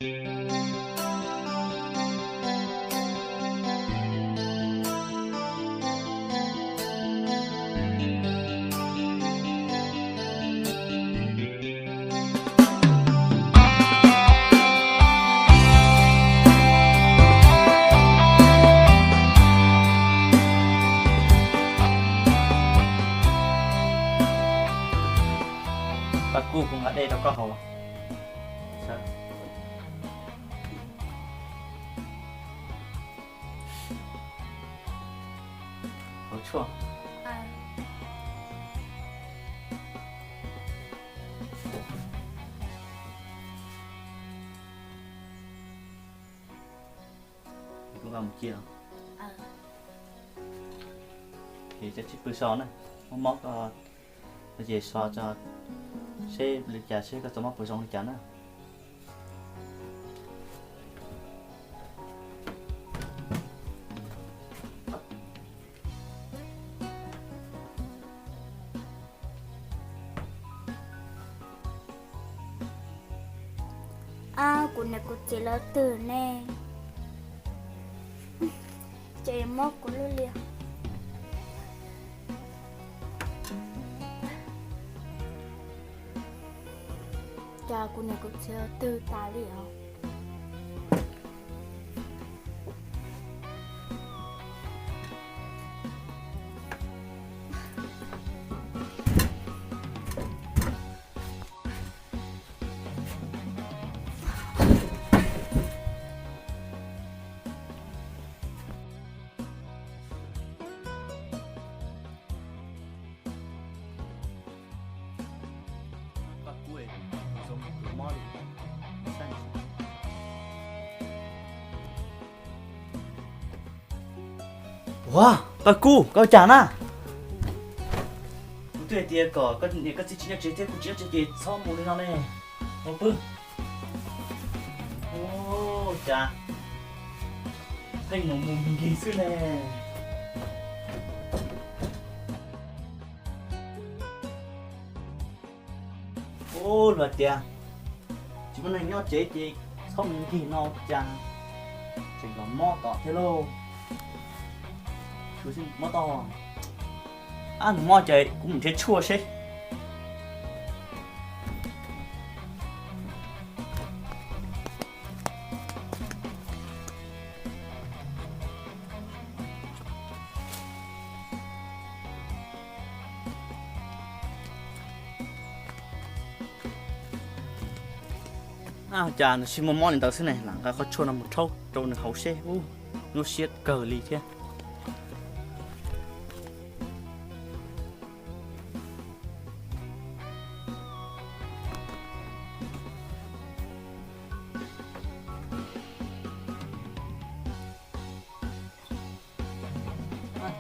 Bà cu cũng ở đây đâu có hồ. Sao? Hồ chua. Cũng làm chia. Thì chắc bữa sau này, móc về xóa cho sẽ lịch trả sẽ có tấm móc bữa sau lịch trả nữa. Của này của chị là từ nè. Chị móc của nó liền. Cha của này của chị là từ ta liền. Wow, bà cu, có chán à? Tôi tiệt có những cái chi nhánh chế của chế sau một lần này, một bữa. Ô, chà, thành một mùng gì xưa nè. Ô, là tiệt, chỉ muốn anh nhớ chế sau một gì nó chà, chỉ có mò tỏ thế luôn. Chú xin mất to ăn mò chạy cũng chết chua xí chà nó xin một món này tao này là cái có chua nằm một thâu trâu nó hậu xe nó xiết cờ lì thế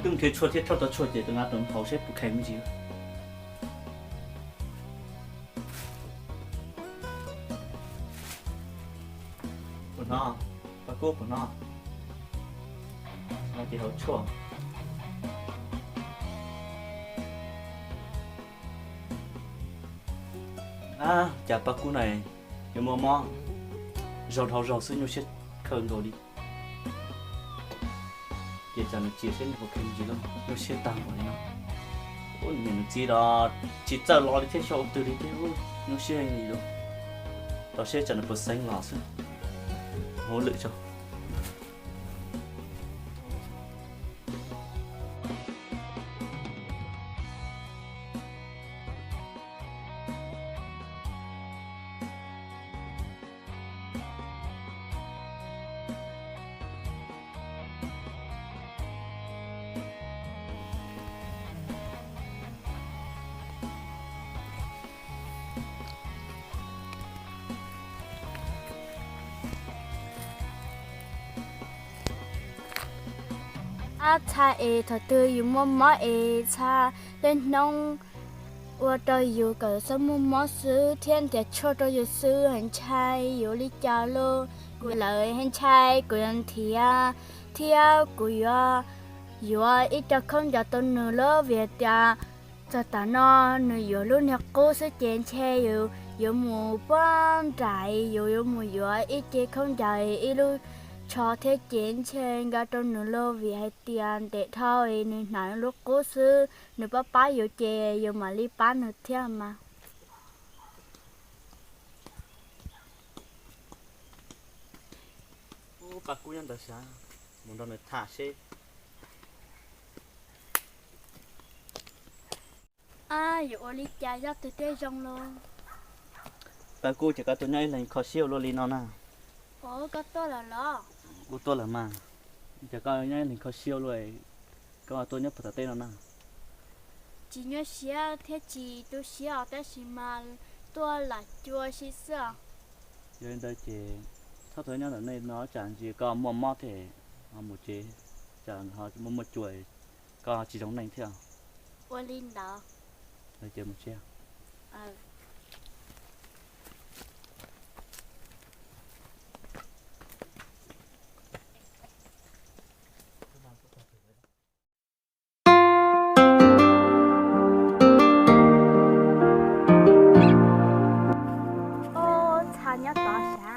đừng thế chua thế cho tao chua để tao ngắt tao hậu xe bục kèm cái gì của nó và cô của nó thì hậu chua chả bác cô này nhưng mà mò rau thau rau xứ nhau chết khơi rồi đi để cho nó chia sẻ một cái gì đó nó sẽ tăng vào nó ôi mình chỉ là chỉ cho lo đi thế cho từ đi thế nó sẽ gì đâu nó sẽ cho nó bớt xanh lọ xứ hỗ lợi cho cha thật tư yêu mò cha lên nông và tôi yêu cả số mò sư thiên để cho tôi yêu sư hành trai yêu lý cha lô của lời hành trai của anh thia của yêu ít cho không cho tôi nữa lo việc cho ta nó nữa yêu luôn nhạc cô sẽ chén che 有木搬宅，有木药，一节空宅，一路cho thế chiến trên ga trong nửa lô vì hai tiền để thôi nên nói lúc cố sư nửa bá yêu chè yêu mà li bán nửa theo mà ô bà cô nhân đó sao muốn đâu này thả xe yêu li chè ra từ thế trong luôn bà cô chỉ có tôi nhảy lên khó siêu luôn đi nó nè có tôi là lo ô tôi là mà chỉ có nhảy lên khó siêu rồi có tôi nhớ phải tên nó nè chỉ nhớ xía thế chỉ tôi xía thế chỉ mà tôi là chua xí sao rồi đây chỉ sao tôi nhớ là này nó chẳng chỉ có một thể một chế chẳng họ chỉ một chuỗi có chỉ giống này theo ô linh đó đây chỉ một chiếc ô cha nhớ tao